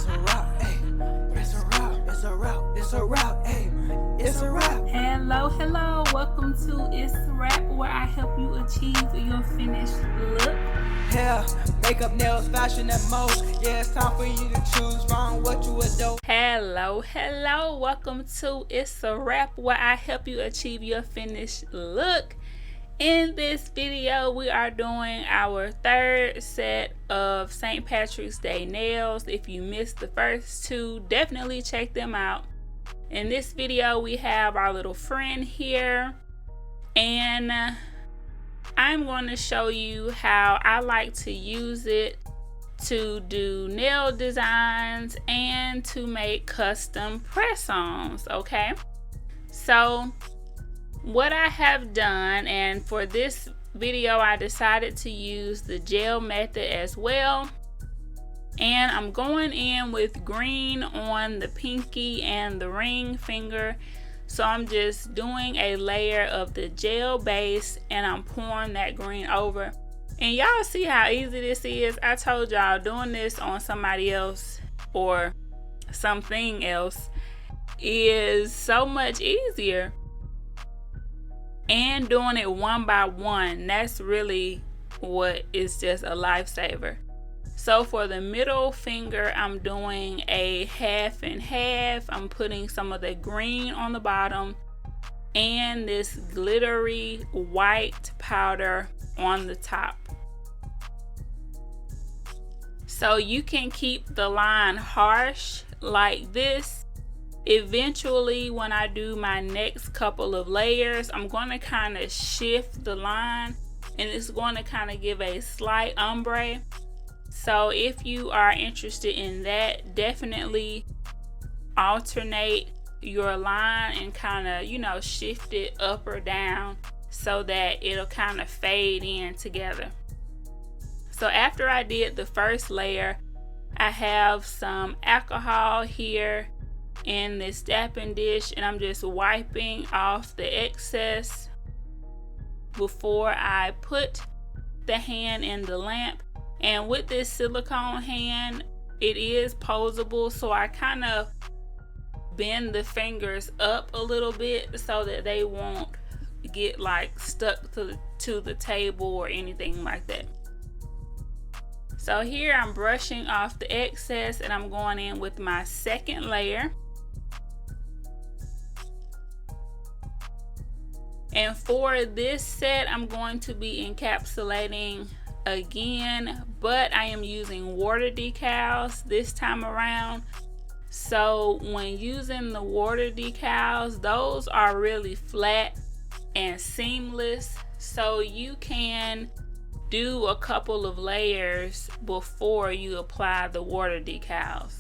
It's a wrap, ayy. It's a wrap, it's a wrap, it's a wrap, ayy. It's a wrap. Hello, welcome to Itz Sirap, where I help you achieve your finished look. Hair, makeup, nails, fashion, and most. Yeah, it's time for you to choose from what you adore. Hello, welcome to Itz Sirap, where I help you achieve your finished look. In this video, we are doing our third set of St. Patrick's Day nails. If you missed the first two, definitely check them out. In this video, we have our little friend here, and I'm going to show you how I like to use it to do nail designs and to make custom press-ons, okay? So what I have done, and for this video I decided to use the gel method as well, and I'm going in with green on the pinky and the ring finger. So I'm just doing a layer of the gel base and I'm pouring that green over. And y'all see how easy this is? I told y'all doing this on somebody else or something else is so much easier. And doing it one by one, that's really what is just a lifesaver. So for the middle finger, I'm doing a half and half. I'm putting some of the green on the bottom and this glittery white powder on the top. So you can keep the line harsh like this. Eventually, when I do my next couple of layers, I'm going to kind of shift the line and it's going to kind of give a slight ombre. So if you are interested in that, definitely alternate your line and kind of, you know, shift it up or down so that it'll kind of fade in together. So after I did the first layer, I have some alcohol here in this dapping dish and I'm just wiping off the excess before I put the hand in the lamp. And with this silicone hand, it is posable, so I kind of bend the fingers up a little bit so that they won't get like stuck to the table or anything like that. So here I'm brushing off the excess and I'm going in with my second layer. And for this set, I'm going to be encapsulating again, but I am using water decals this time around. So when using the water decals, those are really flat and seamless, so you can do a couple of layers before you apply the water decals.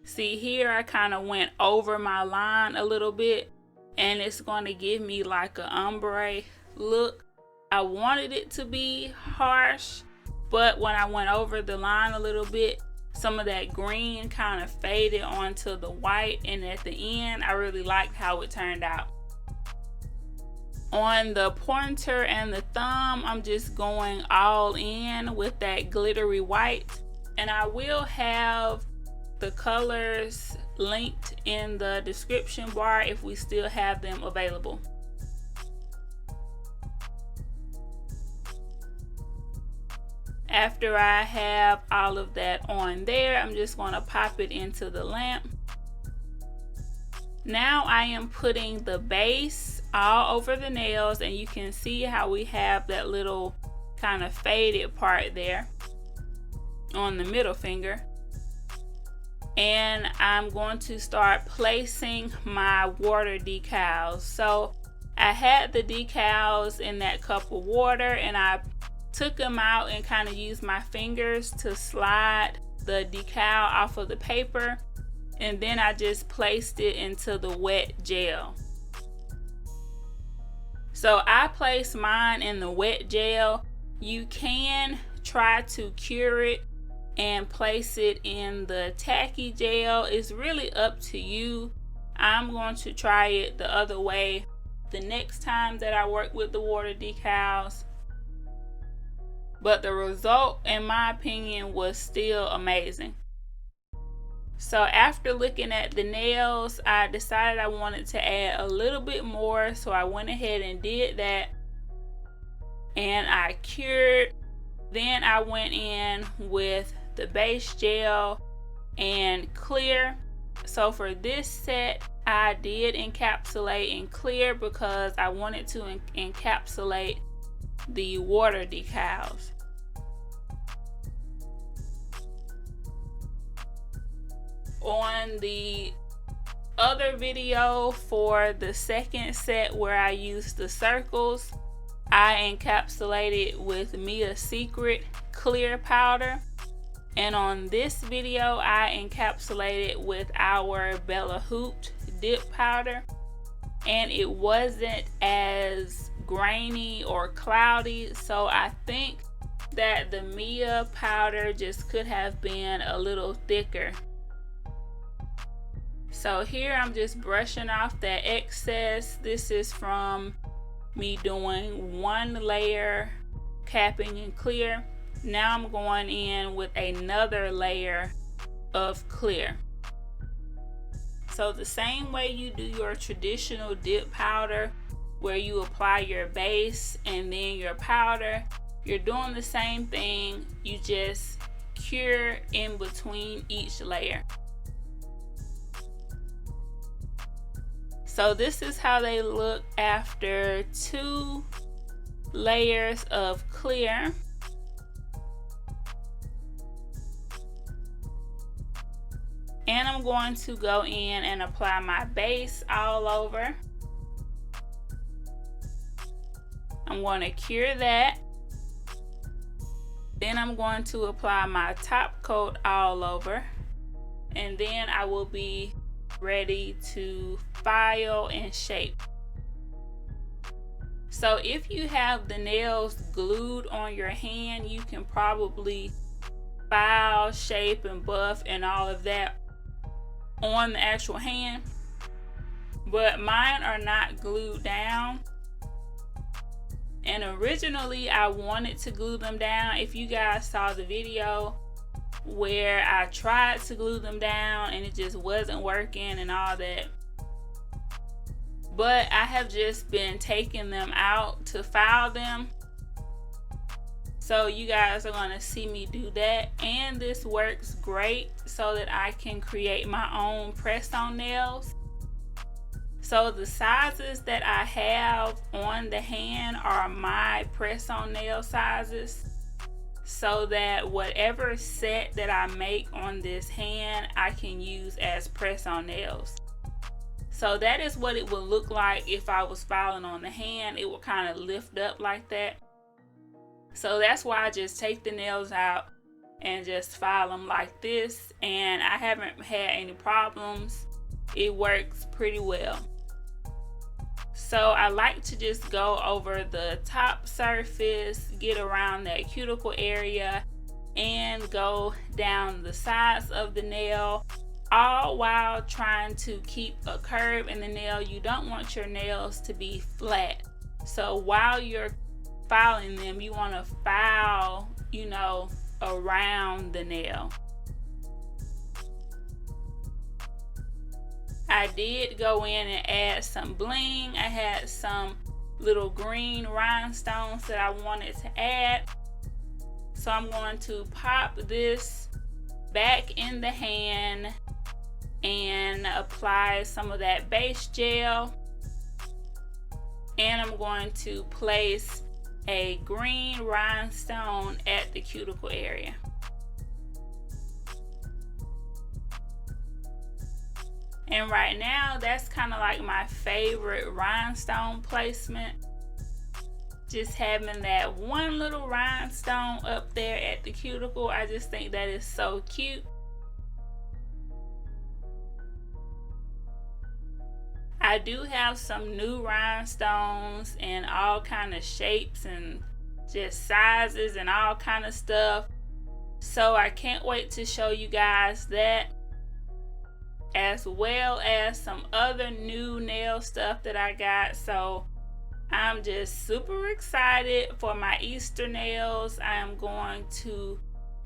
See here, I kind of went over my line a little bit and it's going to give me like an ombre look. I wanted it to be harsh, but when I went over the line a little bit, some of that green kind of faded onto the white, and at the end I really liked how it turned out. On the pointer and the thumb, I'm just going all in with that glittery white, and I will have the colors linked in the description bar if we still have them available. After I have all of that on there, I'm just going to pop it into the lamp. Now I am putting the base all over the nails, and you can see how we have that little kind of faded part there on the middle finger. And I'm going to start placing my water decals. So I had the decals in that cup of water and I took them out and kind of used my fingers to slide the decal off of the paper, and then I just placed it into the wet gel. So I placed mine in the wet gel. You can try to cure it and place it in the tacky gel. It's really up to you. I'm going to try it the other way. the next time that I work with the water decals. But the result, in my opinion, was still amazing. So after looking at the nails, I decided I wanted to add a little bit more. So I went ahead and did that. And I cured. Then I went in with the base gel and clear. So for this set, I did encapsulate in clear because I wanted to encapsulate the water decals. On the other video for the second set where I used the circles, I encapsulated with Mia Secret clear powder. And on this video, I encapsulated with our Bella Hoot dip powder. And it wasn't as grainy or cloudy, so I think that the Mia powder just could have been a little thicker. So here I'm just brushing off that excess. This is from me doing one layer capping in clear. Now I'm going in with another layer of clear. So the same way you do your traditional dip powder, where you apply your base and then your powder, you're doing the same thing. You just cure in between each layer. So this is how they look after 2 layers of clear. And I'm going to go in and apply my base all over. I'm going to cure that. Then I'm going to apply my top coat all over. And then I will be ready to file and shape. So if you have the nails glued on your hand, you can probably file, shape, and buff and all of that on the actual hand. But mine are not glued down. And originally I wanted to glue them down. If you guys saw the video where I tried to glue them down and it just wasn't working and all that. But I have just been taking them out to file them. So you guys are going to see me do that. And this works great so that I can create my own press-on nails. So the sizes that I have on the hand are my press-on nail sizes, so that whatever set that I make on this hand, I can use as press-on nails. So that is what it would look like if I was filing on the hand. It would kind of lift up like that. So that's why I just take the nails out and just file them like this. And I haven't had any problems. It works pretty well. So I like to just go over the top surface, get around that cuticle area, and go down the sides of the nail, all while trying to keep a curve in the nail. You don't want your nails to be flat. So while you're filing them, you want to file, around the nail. I did go in and add some bling. I had some little green rhinestones that I wanted to add. So I'm going to pop this back in the hand and apply some of that base gel. And I'm going to place a green rhinestone at the cuticle area. And right now, that's kind of like my favorite rhinestone placement. Just having that one little rhinestone up there at the cuticle, I just think that is so cute. I do have some new rhinestones in all kind of shapes and just sizes and all kind of stuff. So I can't wait to show you guys that. as well as some other new nail stuff that I got. So I'm just super excited for my Easter nails. I am going to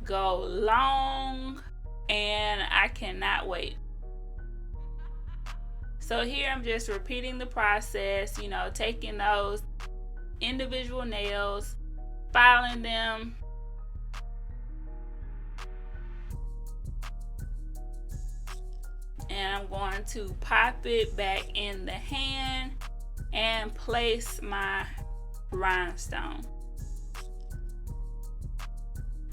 go long and I cannot wait. So here I'm just repeating the process, you know, taking those individual nails, filing them, and I'm going to pop it back in the hand and place my rhinestone.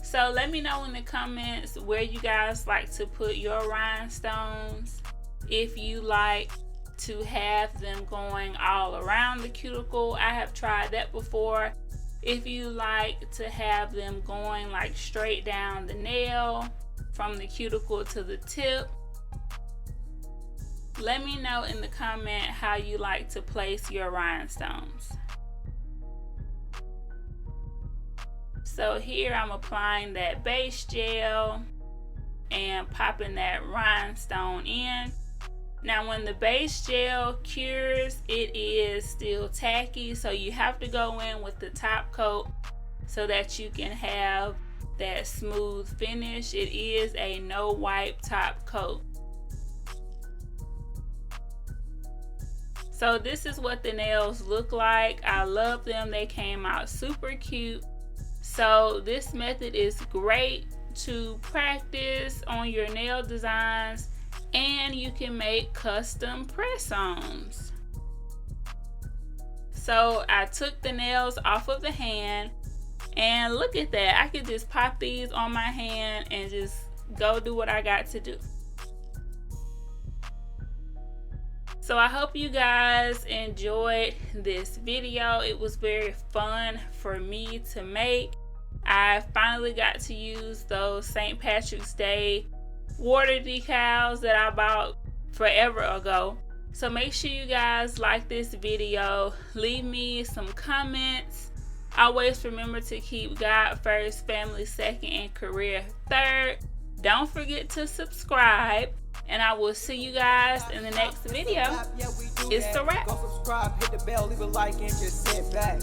So let me know in the comments where you guys like to put your rhinestones. If you like to have them going all around the cuticle, I have tried that before. If you like to have them going like straight down the nail from the cuticle to the tip, let me know in the comment how you like to place your rhinestones. So here I'm applying that base gel and popping that rhinestone in. Now when the base gel cures, it is still tacky, so you have to go in with the top coat so that you can have that smooth finish. It is a no wipe top coat. So this is what the nails look like. I love them. They came out super cute. So this method is great to practice on your nail designs, and you can make custom press-ons. So I took the nails off of the hand, and look at that. I could just pop these on my hand and just go do what I got to do. So I hope you guys enjoyed this video. It was very fun for me to make. I finally got to use those St. Patrick's Day water decals that I bought forever ago. So make sure you guys like this video. Leave me some comments. Always remember to keep God first, family second, and career third. Don't forget to subscribe. And I will see you guys in the next video. It's a wrap. Go subscribe, hit the bell, leave a like, and just sit back.